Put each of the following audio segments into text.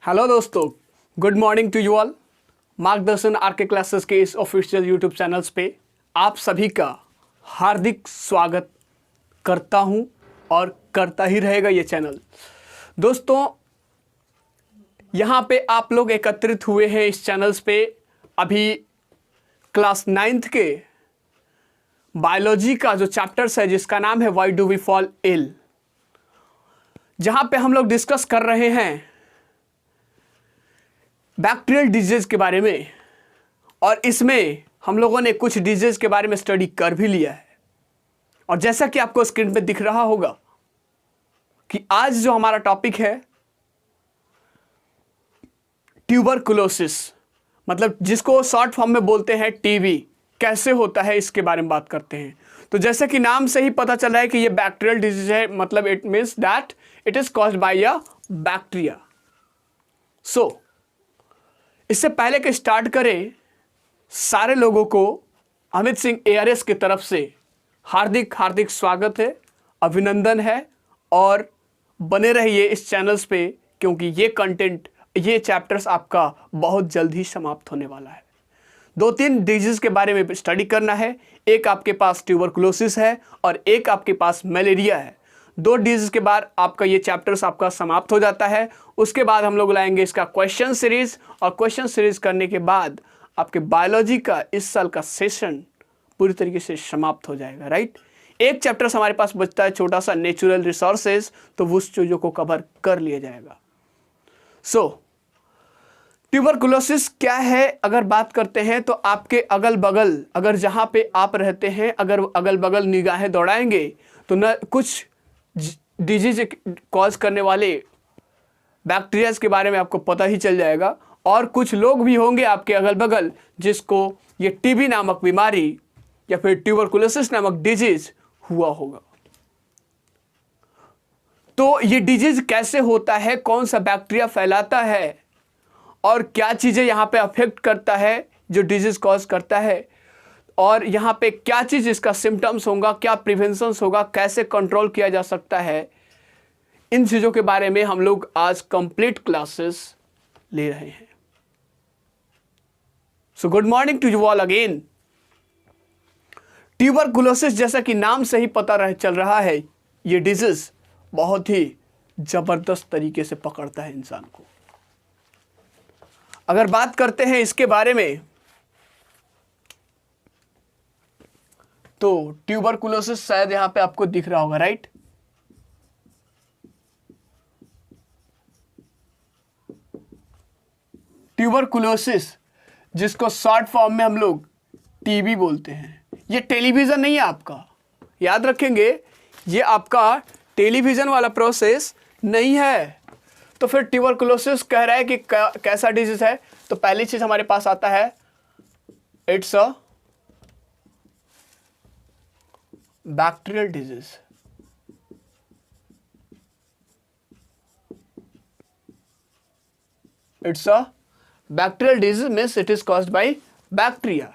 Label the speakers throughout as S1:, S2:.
S1: Hello दोस्तों, good morning to you all. Margdarshan RK classes के इस ऑफिशियल यूट्यूब चैनल्स पे आप सभी का हार्दिक स्वागत करता हूं और करता ही रहेगा ये चैनल। दोस्तों, यहाँ पे आप लोग एकत्रित हुए हैं इस चैनल्स पे अभी क्लास 9th के बायोलॉजी का जो चैप्टर्स है जिसका नाम है why do we fall ill, जहाँ पे हम लोग डिस्कस कर रहे हैं बैक्टीरियल डिजीज के बारे में। और इसमें हम लोगों ने कुछ डिजीज के बारे में स्टडी कर भी लिया है। और जैसा कि आपको स्क्रीन पे दिख रहा होगा कि आज जो हमारा टॉपिक है ट्यूबरकुलोसिस, मतलब जिसको शॉर्ट फॉर्म में बोलते हैं टीबी, कैसे होता है इसके बारे में बात करते हैं। तो जैसे कि नाम से ही पता चल रहा है कि ये बैक्टीरियल डिजीज है, मतलब it means that it is caused by a bacteria. So इससे पहले कि स्टार्ट करें, सारे लोगों को अमित सिंह ARS की तरफ से हार्दिक हार्दिक स्वागत है, अभिनंदन है। और बने रहिए इस चैनल्स पे, क्योंकि ये कंटेंट, ये चैप्टर्स आपका बहुत जल्द ही समाप्त होने वाला है। 2-3 डिजीज के बारे में स्टडी करना है। एक आपके पास ट्यूबरकुलोसिस है और एक आपके पास मलेरिया है। 2 डिजीज के बाद आपका ये चैप्टर्स आपका समाप्त हो जाता है। उसके बाद हम लोग लाएंगे इसका क्वेश्चन सीरीज, और क्वेश्चन सीरीज करने के बाद आपके बायोलॉजी का इस साल का सेशन पूरी तरीके से समाप्त हो जाएगा, राइट। एक चैप्टर्स हमारे पास बचता है छोटा सा, नेचुरल रिसोर्सेज, तो उस चीज़ों को कवर कर लिया जाएगा। सो ट्यूबरकुलोसिस क्या है अगर बात करते हैं तो आपके अगल बगल, अगर जहाँ पे आप रहते हैं, अगर अगल बगल निगाहें दौड़ाएंगे तो न कुछ डिजीज कॉज करने वाले बैक्टीरियाज के बारे में आपको पता ही चल जाएगा। और कुछ लोग भी होंगे आपके अगल बगल जिसको ये टीबी नामक बीमारी या फिर ट्यूबरकुलोसिस नामक डिजीज हुआ होगा। तो ये डिजीज कैसे होता है, कौन सा बैक्टीरिया फैलाता है और क्या चीज़ें यहाँ पे अफेक्ट करता है जो डिजीज कॉज करता है, और यहाँ पे क्या चीज़ इसका सिम्टम्स होगा, क्या प्रिवेंशंस होगा, कैसे कंट्रोल किया जा सकता है, इन चीज़ों के बारे में हम लोग आज कंप्लीट क्लासेस ले रहे हैं। So good morning to you all again. Tuberculosis, जैसा कि नाम से ही पता चल रहा है, ये डिजीज बहुत ही जबरदस्त तरीके से पकड़ता है इंसान को। अगर बात करते हैं इसके बारे में तो ट्यूबरकुलोसिस शायद यहां पे आपको दिख रहा होगा, राइट। ट्यूबरकुलोसिस, जिसको शॉर्ट फॉर्म में हम लोग टीबी बोलते हैं, ये टेलीविजन नहीं है आपका, याद रखेंगे। ये आपका टेलीविजन वाला प्रोसेस नहीं है। तो फिर ट्यूबरकुलोसिस कह रहा है कि कैसा डिजीज है, तो पहली चीज हमारे पास आता है it's a bacterial disease. It's a bacterial disease means it is caused by bacteria.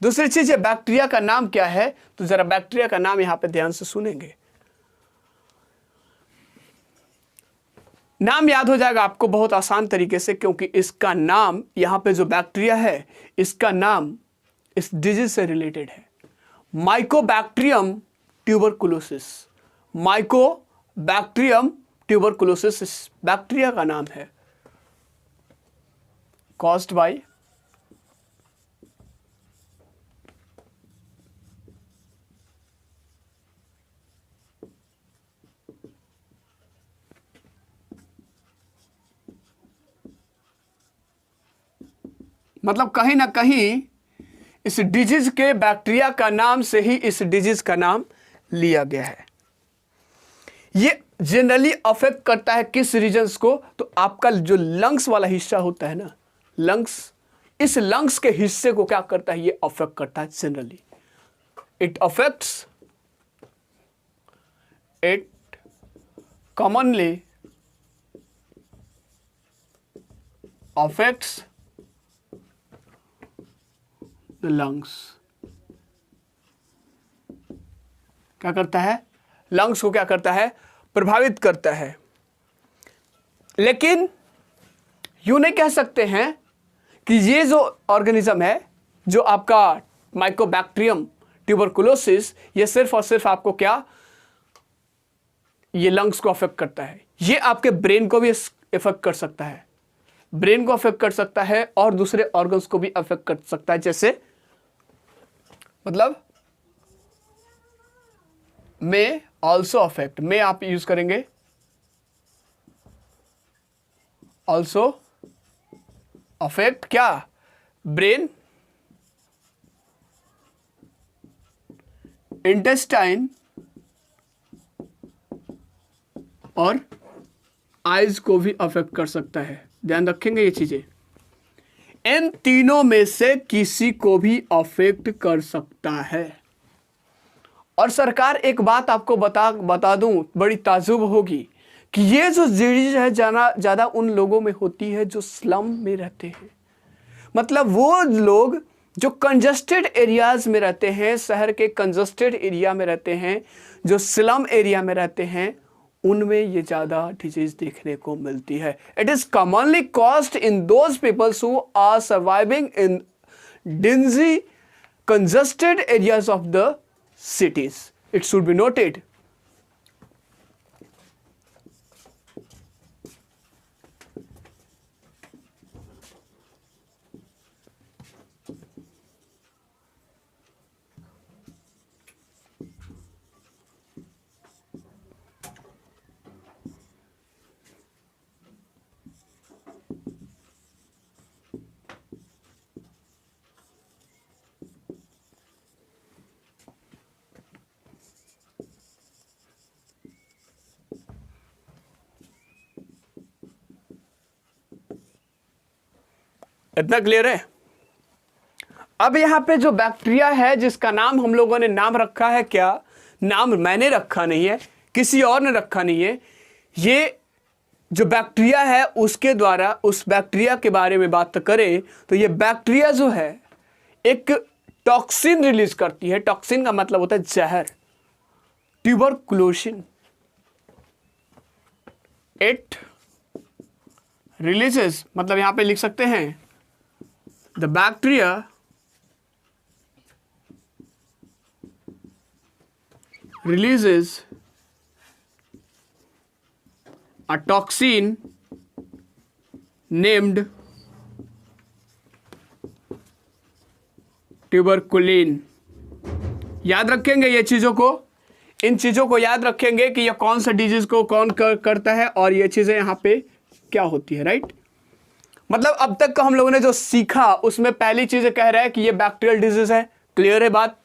S1: दूसरी चीज है बैक्टीरिया का नाम क्या है, तो जरा बैक्टीरिया का नाम यहां पे ध्यान से सुनेंगे। नाम याद हो जाएगा आपको बहुत आसान तरीके से, क्योंकि इसका नाम, यहां पे जो बैक्टीरिया है इसका नाम इस डिजीज से रिलेटेड है, माइकोबैक्टीरियम ट्यूबरकुलोसिस। माइकोबैक्टीरियम ट्यूबरकुलोसिस इस बैक्टीरिया का नाम है, कॉज्ड बाय मतलब कहीं ना कहीं इस डिजीज के बैक्टीरिया का नाम से ही इस डिजीज का नाम लिया गया है। ये जनरली अफेक्ट करता है किस रीजन्स को, तो आपका जो लंग्स वाला हिस्सा होता है ना, लंग्स, इस लंग्स के हिस्से को क्या करता है, ये अफेक्ट करता है generally. It affects, it commonly affects the lungs. क्या करता है, लंग्स को क्या करता है, प्रभावित करता है। लेकिन यूं नहीं कह सकते हैं कि ये जो ऑर्गेनिज्म है, जो आपका माइकोबैक्टीरियम ट्यूबरकुलोसिस, ये सिर्फ और सिर्फ आपको क्या, ये लंग्स को अफेक्ट करता है, ये आपके ब्रेन को भी इफेक्ट कर सकता है, ब्रेन को अफेक्ट कर सकता है और दूसरे ऑर्गन्स को भी अफेक्ट कर सकता है। जैसे मतलब मे ऑल्सो अफेक्ट, मे आप यूज करेंगे ऑल्सो अफेक्ट क्या, ब्रेन, इंटेस्टाइन और आइज को भी अफेक्ट कर सकता है। ध्यान रखेंगे ये चीजें, इन तीनों में से किसी को भी अफेक्ट कर सकता है। और सरकार एक बात आपको बता दूं, बड़ी ताज्जुब होगी कि ये जो डिजीज है ज्यादा उन लोगों में होती है जो स्लम में रहते हैं। मतलब वो लोग जो कंजस्टेड एरियाज में रहते हैं, शहर के कंजस्टेड एरिया में रहते हैं, जो स्लम एरिया में रहते हैं, उनमें ये ज्यादा डिजीज देखने को मिलती है। It is commonly caused in those peoples who are surviving in dingy congested areas of the cities. It should be noted. इतना क्लियर है? अब यहां पे जो बैक्टीरिया है जिसका नाम हम लोगों ने नाम रखा है, क्या नाम मैंने रखा नहीं है, किसी और ने रखा नहीं है, ये जो बैक्टीरिया है उसके द्वारा उस बैक्टीरिया के बारे में बात करें तो ये बैक्टीरिया जो है एक टॉक्सिन रिलीज करती है। टॉक्सिन का मतलब होता है जहर, ट्यूबरकुलोसिन। इट रिलीजेस, मतलब यहां पे लिख सकते हैं the bacteria releases a toxin named tuberculin। याद रखेंगे ये चीज़ों को, इन चीज़ों को याद रखेंगे कि ये कौन सा डिजीज को कौन करता है और ये चीज़ें यहाँ पे क्या होती है, राइट। मतलब अब तक का हम लोगों ने जो सीखा उसमें पहली चीज़ कह रहा है कि ये बैक्टीरियल डिजीज है, क्लियर है बात।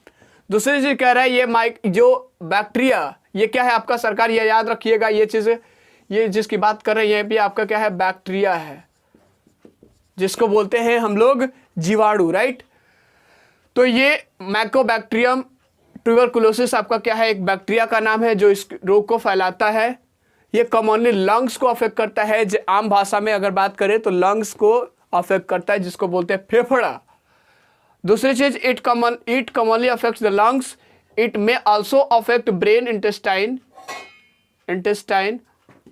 S1: दूसरी चीज़ कह रहा है ये जो बैक्टीरिया ये क्या है आपका, सरकार ये याद रखिएगा, ये चीज़ें ये जिसकी बात कर रहे हैं ये भी आपका क्या है, बैक्टीरिया है, जिसको बोलते हैं हम लोग जीवाणु, राइट। तो ये माइकोबैक्टीरियम ट्यूबरकुलोसिस आपका क्या है, एक बैक्टीरिया का नाम है जो इस रोग को फैलाता है। ये कॉमनली लंग्स को अफेक्ट करता है, आम भाषा में अगर बात करें तो लंग्स को अफेक्ट करता है, जिसको बोलते हैं फेफड़ा। दूसरी चीज it commonly affects the lungs, it may also affect brain, intestine,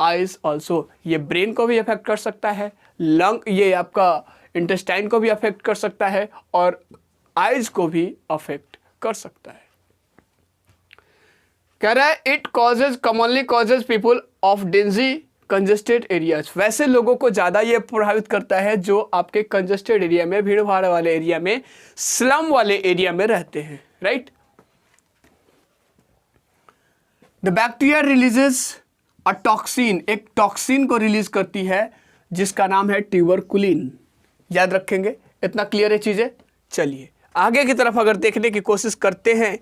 S1: eyes also. ये ब्रेन को भी अफेक्ट कर सकता है, ये आपका इंटेस्टाइन को भी अफेक्ट कर सकता है और आइज को भी अफेक्ट कर सकता है। कह रहा है it commonly causes people of densely congested areas. वैसे लोगों को ज़्यादा ये प्रभावित करता है जो आपके कंजेस्टेड एरिया में, भीड़ भाड़ वाले एरिया में, स्लम वाले एरिया में रहते हैं, right. The bacteria releases a toxin, एक टॉक्सिन को रिलीज करती है जिसका नाम है ट्यूबरकुलिन। याद रखेंगे, इतना क्लियर है चीजें। चलिए आगे की तरफ अगर देखने की कोशिश करते हैं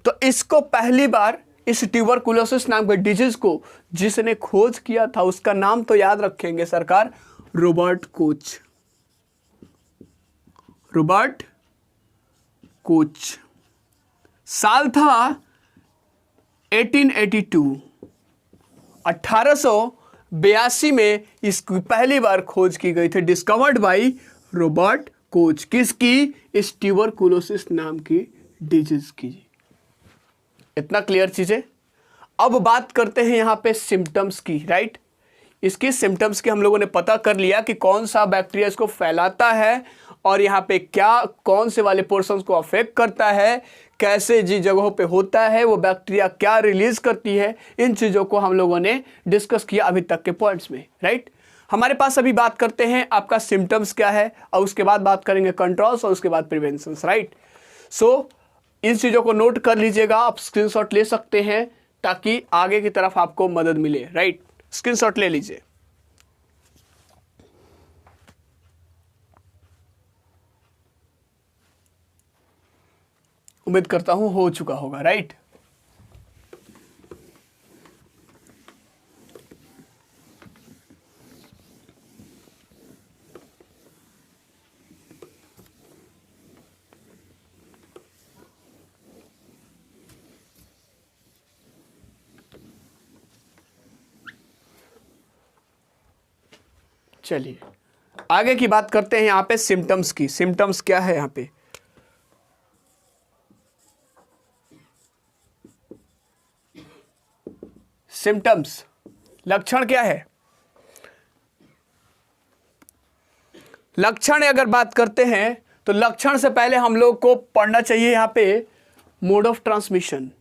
S1: तो इसको पहली बार, इस ट्यूबरकुलोसिस नाम के डिजीज को जिसने खोज किया था उसका नाम तो याद रखेंगे सरकार, रॉबर्ट कोच। Robert Koch. साल था 1882, 1882 में इसकी पहली बार खोज की गई थी, डिस्कवर्ड बाय रॉबर्ट कोच। किसकी? इस ट्यूबरकुलोसिस नाम की डिजीज की। इतना क्लियर चीजें। अब बात करते हैं यहां पे सिम्टम्स की, राइट। इसकी सिम्टम्स की हम लोगों ने पता कर लिया कि कौन सा बैक्टीरिया इसको फैलाता है और यहाँ पे क्या कौन से वाले पोर्शंस को अफेक्ट करता है, कैसे जिस जगहों पे होता है वो बैक्टीरिया क्या रिलीज करती है, इन चीज़ों को हम लोगों ने डिस्कस किया अभी तक के पॉइंट्स में, राइट। हमारे पास अभी बात करते हैं आपका सिम्टम्स क्या है और उसके बाद बात करेंगे कंट्रोल्स और उसके बाद प्रिवेंशन, राइट। सो इन चीज़ों को नोट कर लीजिएगा, आप स्क्रीनशॉट ले सकते हैं ताकि आगे की तरफ आपको मदद मिले, राइट। स्क्रीनशॉट ले लीजिए। उम्मीद करता हूं हो चुका होगा, राइट। चलिए आगे की बात करते हैं यहाँ पे सिम्टम्स की। सिम्टम्स क्या है यहाँ पे? सिम्टम्स लक्षण क्या है? लक्षण अगर बात करते हैं तो लक्षण से पहले हम लोग को पढ़ना चाहिए यहाँ पे mode of transmission.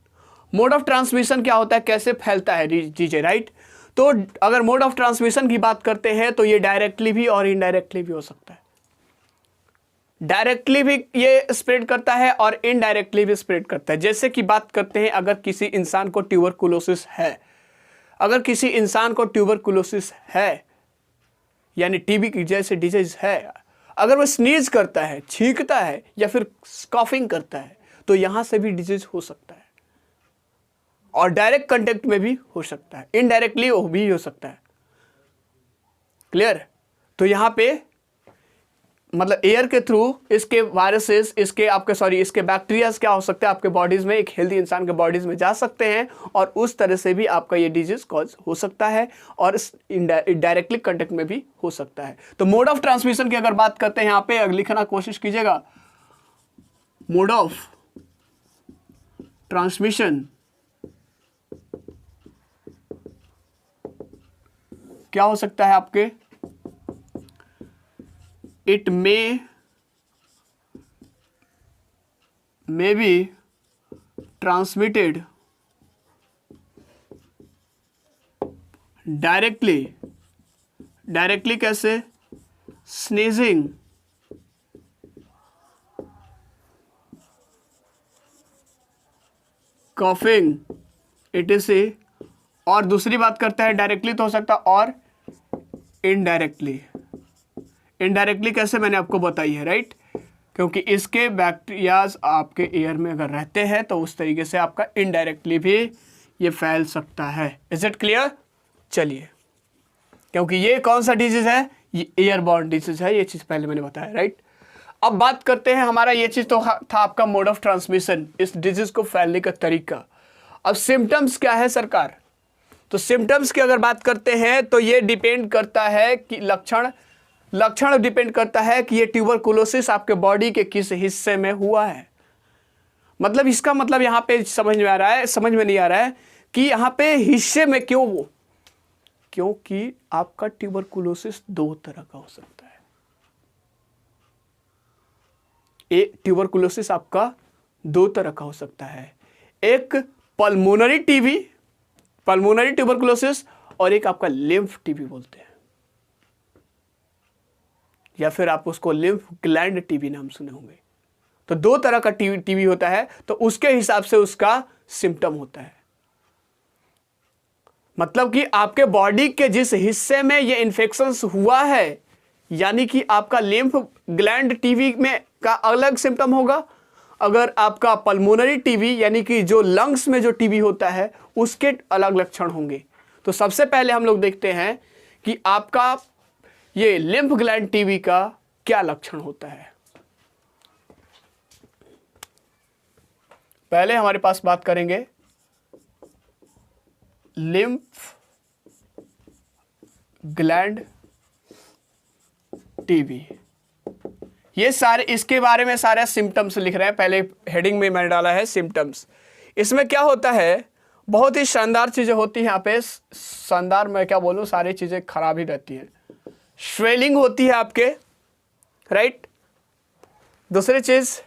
S1: Mode of transmission क्या होता है, कैसे फैलता है चीजें, राइट। तो अगर मोड ऑफ ट्रांसमिशन की बात करते हैं तो ये डायरेक्टली भी और इनडायरेक्टली भी हो सकता है। डायरेक्टली भी ये स्प्रेड करता है और इनडायरेक्टली भी स्प्रेड करता है। जैसे कि बात करते हैं अगर किसी इंसान को ट्यूबरकुलोसिस है, अगर किसी इंसान को ट्यूबरकुलोसिस है यानी टीबी की जैसे डिजीज है, अगर वो स्नीज करता है, छींकता है या फिर कॉफिंग करता है तो यहां से भी डिजीज हो सकता है और डायरेक्ट कांटेक्ट में भी हो सकता है, इनडायरेक्टली वो भी हो सकता है। क्लियर? तो यहां पे मतलब एयर के थ्रू इसके वायरसेस, इसके बैक्टीरियाज क्या हो सकते हैं आपके बॉडीज में, एक हेल्दी इंसान के बॉडीज में जा सकते हैं और उस तरह से भी आपका ये डिजीज कॉज हो सकता है और डायरेक्टली कांटेक्ट में भी हो सकता है। तो मोड ऑफ ट्रांसमिशन की अगर बात करते हैं यहाँ पे लिखना कोशिश कीजिएगा, मोड ऑफ ट्रांसमिशन क्या हो सकता है आपके? It may be transmitted directly कैसे? Sneezing, coughing, etc। और दूसरी बात करते हैं डायरेक्टली तो हो सकता और इनडायरेक्टली। इनडायरेक्टली कैसे मैंने आपको बताई है, राइट, क्योंकि इसके बैक्टीरियाज आपके एयर में अगर रहते हैं तो उस तरीके से आपका इनडायरेक्टली भी ये फैल सकता है। Is it clear? चलिए, क्योंकि ये कौन सा डिजीज है, ये एयरबॉर्न डिजीज है, ये चीज पहले मैंने बताया, राइट। अब बात करते हैं, हमारा ये चीज तो था आपका मोड ऑफ ट्रांसमिशन, इस डिजीज को फैलने का तरीका। अब सिम्टम्स क्या है सरकार? तो सिम्टम्स की अगर बात करते हैं तो ये डिपेंड करता है कि लक्षण डिपेंड करता है कि ये ट्यूबरकुलोसिस आपके बॉडी के किस हिस्से में हुआ है। मतलब इसका मतलब यहाँ पे समझ में नहीं आ रहा है कि यहाँ पे हिस्से में क्यों वो, क्योंकि आपका ट्यूबरकुलोसिस दो तरह का हो सकता है। ट्यूबरकुलोसिस आपका दो तरह का हो सकता है, एक पल्मोनरी ट्यूबरकुलोसिस और एक आपका लिम्फ टीबी बोलते हैं, या फिर आप उसको लिम्फ ग्लैंड टीबी नाम सुने होंगे। तो दो तरह का टीबी होता है, तो उसके हिसाब से उसका सिम्टम होता है। मतलब कि आपके बॉडी के जिस हिस्से में ये इन्फेक्शन हुआ है, यानी कि आपका लिम्फ ग्लैंड टीबी में का अलग सिम्टम होगा, अगर आपका पल्मोनरी टीबी यानी कि जो लंग्स में जो टीबी होता है उसके अलग लक्षण होंगे। तो सबसे पहले हम लोग देखते हैं कि आपका ये लिम्फ ग्लैंड टीबी का क्या लक्षण होता है। पहले हमारे पास बात करेंगे लिम्फ ग्लैंड टीबी। ये सारे, इसके बारे में सारे सिम्टम्स लिख रहे हैं, पहले हेडिंग में मैंने डाला है सिम्टम्स। इसमें क्या होता है, बहुत ही शानदार चीज़ें होती हैं यहाँ पे। शानदार मैं क्या बोलूँ, सारी चीज़ें खराब ही रहती हैं। स्वेलिंग होती है आपके, राइट। दूसरी चीज़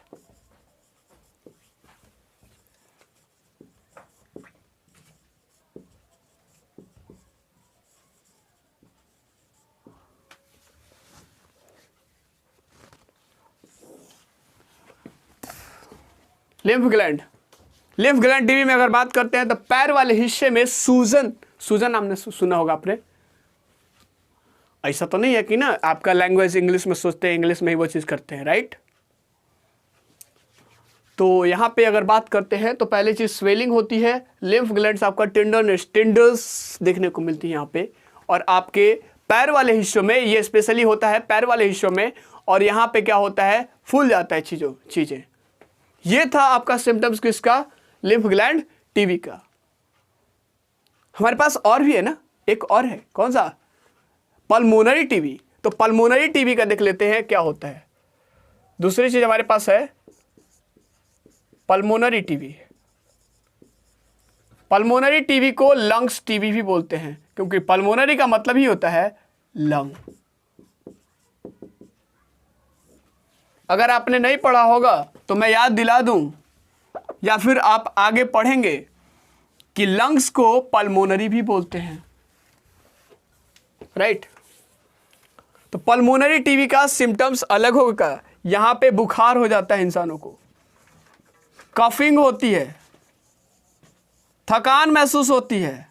S1: lymph gland. Lymph gland TB में अगर बात करते हैं तो पैर वाले हिस्से में सूजन, सूजन आपने सुना होगा आपने। ऐसा तो नहीं है कि ना आपका लैंग्वेज इंग्लिश में सोचते हैं, इंग्लिश में ही वो चीज़ करते हैं, राइट। तो यहाँ पे अगर बात करते हैं तो पहली चीज़ स्वेलिंग होती है। लिम्फ ग्लैंड्स आपका टेंडर्स देखने को मिलती है यहाँ पे, और आपके पैर वाले हिस्सों में ये स्पेशली होता है, पैर वाले हिस्सों में। और यहाँ पे क्या होता है, फूल जाता है चीज़ें। ये था आपका सिम्टम्स किसका, लिम्फ ग्लैंड टीबी का। हमारे पास और भी है ना, एक और है, कौन सा, पल्मोनरी टीबी। तो पल्मोनरी टीबी का देख लेते हैं क्या होता है। दूसरी चीज हमारे पास है पल्मोनरी टीबी। पल्मोनरी टीबी को लंग्स टीबी भी बोलते हैं, क्योंकि पल्मोनरी का मतलब ही होता है लंग। अगर आपने नहीं पढ़ा होगा तो मैं याद दिला दूं, या फिर आप आगे पढ़ेंगे कि लंग्स को पल्मोनरी भी बोलते हैं, राइट। तो पल्मोनरी टीबी का सिम्टम्स अलग होगा। यहां पे बुखार हो जाता है इंसानों को, कफिंग होती है, थकान महसूस होती है,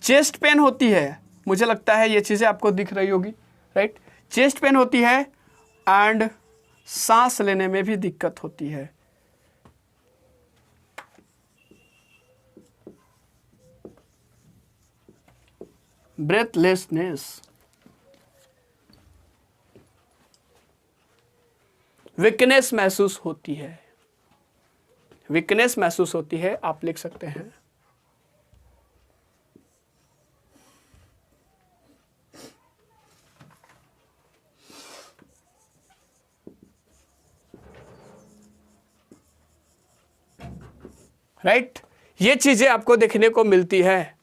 S1: चेस्ट पेन होती है। मुझे लगता है ये चीज़ें आपको दिख रही होगी, राइट। चेस्ट पेन होती है एंड सांस लेने में भी दिक्कत होती है। ब्रेथलेसनेस, वीकनेस महसूस होती है, वीकनेस महसूस होती है, आप लिख सकते हैं। राइट, ये चीजें आपको देखने को मिलती है।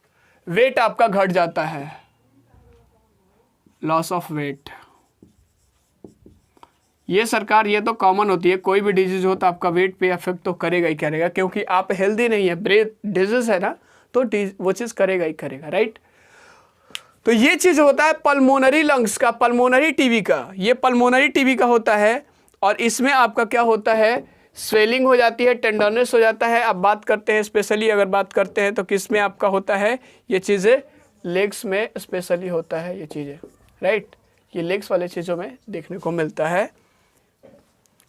S1: वेट आपका घट जाता है, लॉस ऑफ वेट। ये सरकार, ये तो कॉमन होती है, कोई भी डिजीज हो तो आपका वेट पे अफेक्ट तो करेगा ही करेगा, क्योंकि आप हेल्दी नहीं है, ब्रेथ डिजीज है ना, तो वो चीज करेगा ही करेगा, राइट। तो ये चीज होता है पल्मोनरी लंग्स का, पल्मोनरी टीबी का। ये पल्मोनरी टीबी का होता है, और इसमें आपका क्या होता है, स्वेलिंग हो जाती है, टेंडरनेस हो जाता है। अब बात करते हैं स्पेशली, अगर बात करते हैं तो किस में आपका होता है ये चीज़ें, लेग्स में स्पेशली होता है ये चीज़ें, राइट। ये लेग्स वाले चीज़ों में देखने को मिलता है।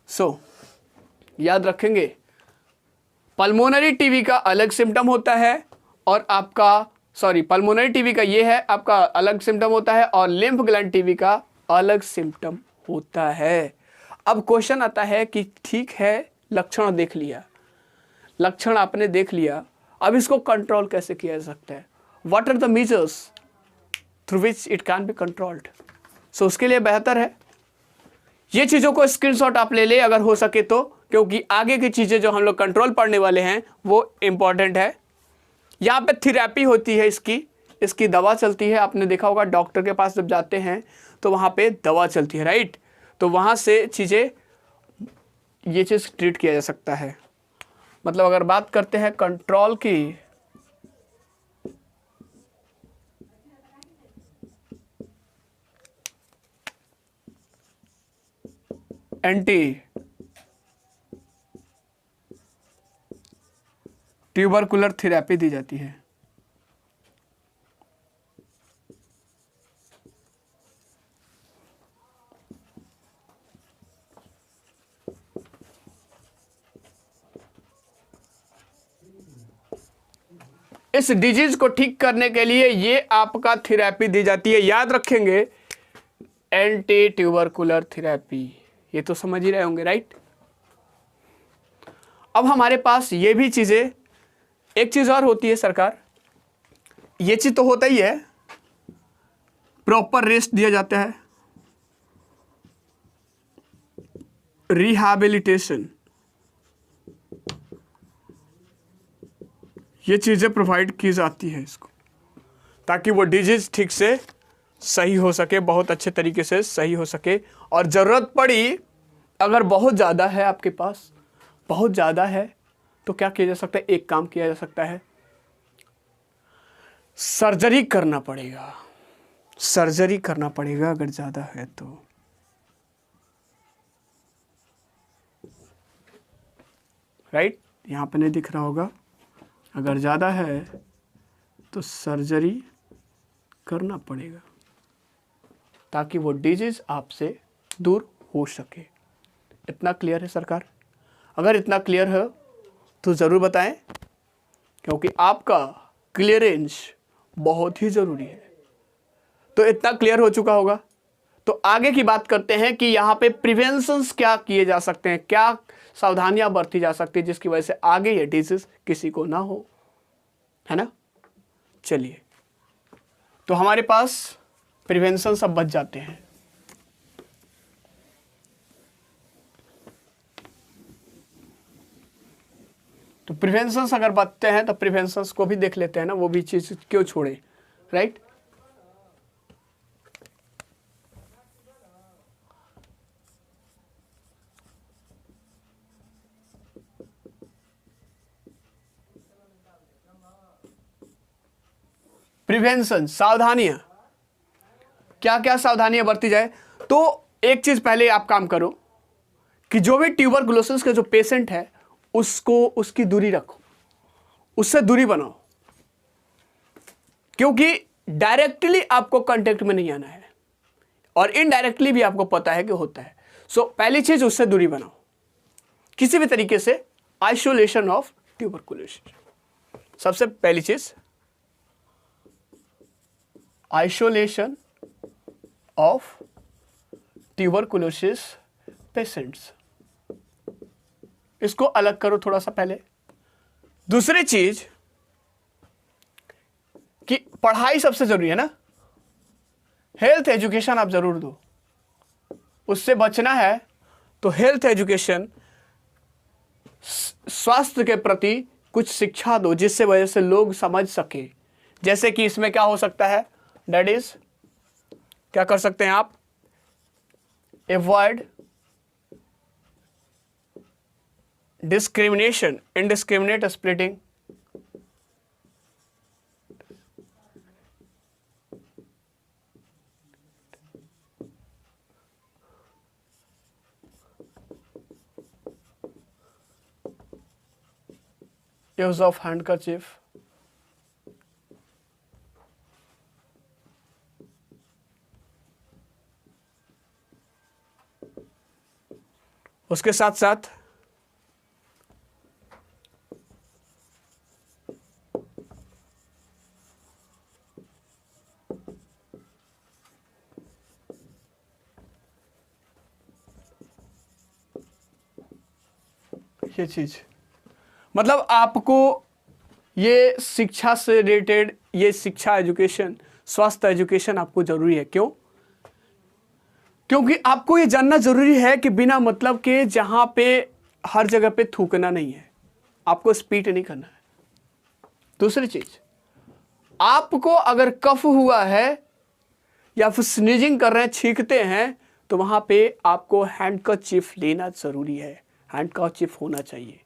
S1: सो याद रखेंगे, पल्मोनरी टीबी का अलग सिम्टम होता है, और आपका पल्मोनरी टीबी का ये है आपका अलग सिम्टम होता है, और लिम्फ ग्लैंड टीबी का अलग सिम्टम होता है। अब क्वेश्चन आता है कि ठीक है, लक्षण देख लिया, लक्षण आपने देख लिया, अब इसको कंट्रोल कैसे किया जा सकता है, what are the measures through which it can be controlled. So उसके लिए बेहतर है ये चीज़ों को स्क्रीनशॉट आप ले ले अगर हो सके तो, क्योंकि आगे की चीज़ें जो हम लोग कंट्रोल पढ़ने वाले हैं वो इम्पॉर्टेंट है। यहाँ पे थेरेपी होती है, इसकी दवा चलती है। आपने देखा होगा डॉक्टर के पास जब जाते हैं तो वहाँ पे दवा चलती है, राइट। तो वहाँ से चीज़ें, ये चीज़ ट्रीट किया जा सकता है। मतलब अगर बात करते हैं कंट्रोल की, एंटी ट्यूबरकुलर थेरेपी दी जाती है। इस डिजीज को ठीक करने के लिए ये आपका थेरेपी दी जाती है, याद रखेंगे, एंटी ट्यूबरकुलर थेरेपी। ये तो समझ ही रहे होंगे, राइट। अब हमारे पास ये भी चीजें, एक चीज और होती है सरकार, ये चीज तो होता ही है, प्रॉपर रेस्ट दिया जाता है, रिहैबिलिटेशन। ये चीज़ें प्रोवाइड की जाती है इसको, ताकि वो डिजीज ठीक से सही हो सके, बहुत अच्छे तरीके से सही हो सके। और ज़रूरत पड़ी अगर बहुत ज़्यादा है आपके पास, बहुत ज़्यादा है, तो क्या किया जा सकता है, एक काम किया जा सकता है, सर्जरी करना पड़ेगा। सर्जरी करना पड़ेगा अगर ज़्यादा है तो। राइट, यहाँ पे नहीं दिख रहा होगा, अगर ज़्यादा है तो सर्जरी करना पड़ेगा ताकि वो डिजीज आपसे दूर हो सके। इतना क्लियर है सरकार? अगर इतना क्लियर है तो ज़रूर बताएं, क्योंकि आपका क्लियरेंस बहुत ही ज़रूरी है। तो इतना क्लियर हो चुका होगा, तो आगे की बात करते हैं कि यहाँ पे प्रिवेंशंस क्या किए जा सकते हैं, क्या सावधानियां बरती जा सकती है जिसकी वजह से आगे ये डिजीज किसी को ना हो, है ना। चलिए, तो हमारे पास प्रिवेंशन सब बच जाते हैं। तो प्रिवेंशंस अगर बचते हैं तो प्रिवेंशंस को भी देख लेते हैं ना, वो भी चीज़ क्यों छोड़े, राइट। प्रिवेंशन, सावधानियां, क्या क्या सावधानियां बरती जाए। तो एक चीज पहले आप काम करो कि जो भी ट्यूबरकुलोसिस के जो पेशेंट है उसको, उसकी दूरी रखो, उससे दूरी बनाओ, क्योंकि डायरेक्टली आपको कांटेक्ट में नहीं आना है और इनडायरेक्टली भी आपको पता है कि होता है। सो पहली चीज, उससे दूरी बनाओ किसी भी तरीके से। आइसोलेशन ऑफ ट्यूबरकुलोसिस, सबसे पहली चीज आइसोलेशन ऑफ ट्यूबरकुलोसिस पेशेंट्स, इसको अलग करो थोड़ा सा पहले। दूसरी चीज कि पढ़ाई सबसे जरूरी है ना, हेल्थ एजुकेशन आप जरूर दो। उससे बचना है तो हेल्थ एजुकेशन, स्वास्थ्य के प्रति कुछ शिक्षा दो जिससे वजह से लोग समझ सके। जैसे कि इसमें क्या हो सकता है, दैट इज, क्या कर सकते हैं आप, avoid discrimination, indiscriminate splitting, use of handkerchief, उसके साथ साथ ये चीज, मतलब आपको ये शिक्षा से रिलेटेड, ये शिक्षा एजुकेशन, स्वास्थ्य एजुकेशन आपको जरूरी है। क्यों? क्योंकि आपको ये जानना जरूरी है कि बिना मतलब के जहां पे हर जगह पे थूकना नहीं है, आपको स्पीट नहीं करना है। दूसरी चीज, आपको अगर कफ हुआ है या फिर स्नीजिंग कर रहे हैं, छींकते हैं, तो वहां पे आपको हैंडकरचीफ लेना जरूरी है, हैंडकरचीफ होना चाहिए।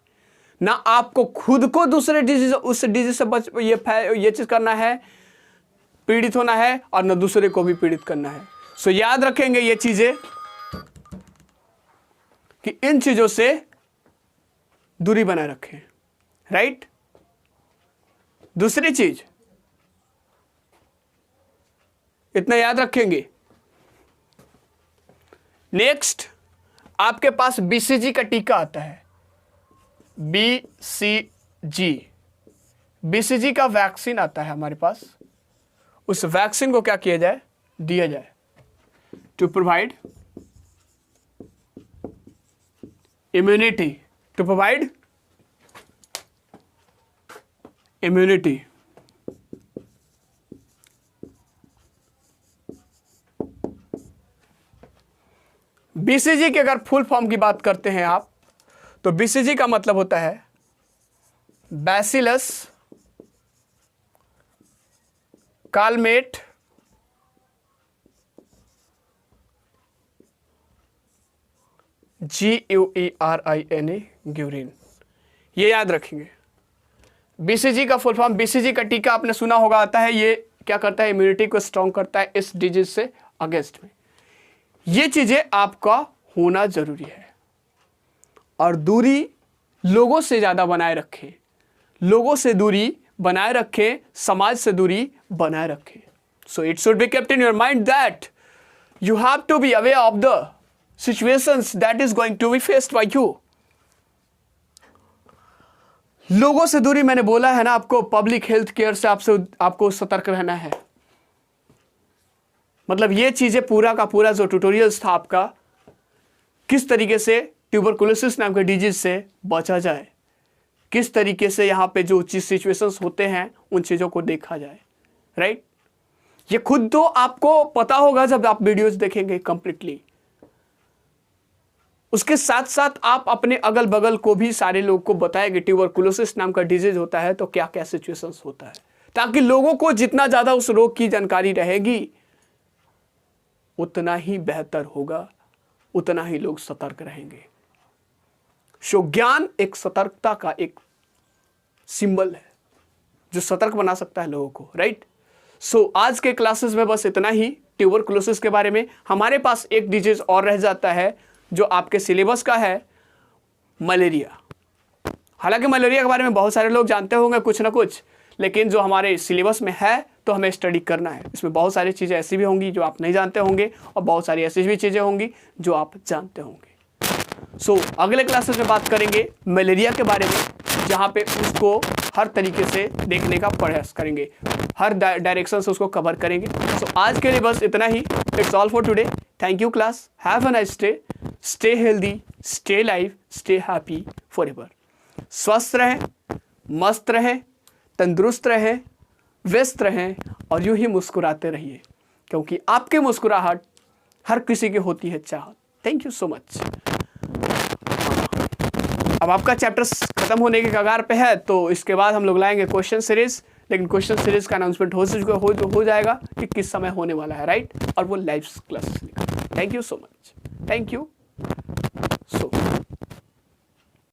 S1: ना आपको खुद को दूसरे डिजीज, उस डिजीज से बच ये चीज करना है, पीड़ित होना है, और ना दूसरे को भी पीड़ित करना है। सो याद रखेंगे ये चीजें कि इन चीजों से दूरी बनाए रखें, राइट। दूसरी चीज, इतना याद रखेंगे। नेक्स्ट, आपके पास बीसीजी का टीका आता है, बीसीजी, बीसीजी का वैक्सीन आता है हमारे पास। उस वैक्सीन को क्या किया जाए, दिया जाए, to provide immunity, to provide immunity. BCG की अगर फुल फॉर्म की बात करते हैं आप, तो बीसीजी का मतलब होता है बैसिलस कालमेट, GUERINA, ग्यूरिन, ये याद रखेंगे। BCG का फुल फॉर्म, BCG का टीका आपने सुना होगा आता है, ये क्या करता है, इम्यूनिटी को स्ट्रॉन्ग करता है इस डिजीज से अगेंस्ट में। ये चीजें आपका होना जरूरी है। और दूरी लोगों से ज्यादा बनाए रखें, लोगों से दूरी बनाए रखें, समाज से दूरी बनाए रखें। So it should be kept in your mind that you have to be aware of the situations that is going to be faced by you. लोगों से दूरी, मैंने बोला है ना आपको, पब्लिक हेल्थ केयर से आपको सतर्क रहना है। मतलब ये चीजें पूरा का पूरा जो ट्यूटोरियल्स था आपका, किस तरीके से ट्यूबरकुलोसिस नाम के डिजीज से बचा जाए, किस तरीके से यहाँ पे जो सिचुएशंस होते हैं उन चीज़ों को देखा जाए, राइट। ये खुद तो आपको पता होगा जब आप वीडियोस देखेंगे कंप्लीटली। उसके साथ साथ आप अपने अगल बगल को भी सारे लोग को बताएंगे ट्यूबरकुलोसिस नाम का डिजीज होता है तो क्या क्या सिचुएशंस होता है, ताकि लोगों को जितना ज़्यादा उस रोग की जानकारी रहेगी उतना ही बेहतर होगा, उतना ही लोग सतर्क रहेंगे। सो ज्ञान एक सतर्कता का एक सिंबल है जो सतर्क बना सकता है लोगों को, राइट। सो आज के क्लासेस में बस इतना ही ट्यूबरकुलोसिस के बारे में। हमारे पास एक डिजीज और रह जाता है जो आपके सिलेबस का है, मलेरिया। हालांकि मलेरिया के बारे में बहुत सारे लोग जानते होंगे कुछ ना कुछ, लेकिन जो हमारे सिलेबस में है तो हमें स्टडी करना है। इसमें बहुत सारी चीज़ें ऐसी भी होंगी जो आप नहीं जानते होंगे और बहुत सारी ऐसी भी चीज़ें होंगी जो आप जानते होंगे। सो अगले क्लासेस में बात करेंगे मलेरिया के बारे में, जहाँ पे उसको हर तरीके से देखने का प्रयास करेंगे, हर डायरेक्शन से उसको कवर करेंगे। सो आज के लिए बस इतना ही। It's all for today. Thank you class, have a nice day, stay healthy, stay live, stay happy forever. स्वस्थ रहें, मस्त रहें, तंदुरुस्त रहें, व्यस्त रहें और यूं ही मुस्कुराते रहिए, क्योंकि आपकी मुस्कुराहट हर किसी की होती है चाहत। Thank you so much. अब आपका चैप्टर खत्म होने के कगार पे है, तो इसके बाद हम लोग लाएंगे क्वेश्चन सीरीज, लेकिन क्वेश्चन सीरीज का अनाउंसमेंट हो जाएगा कि किस समय होने वाला है, राइट। और वो live classes. Thank you so much, thank you so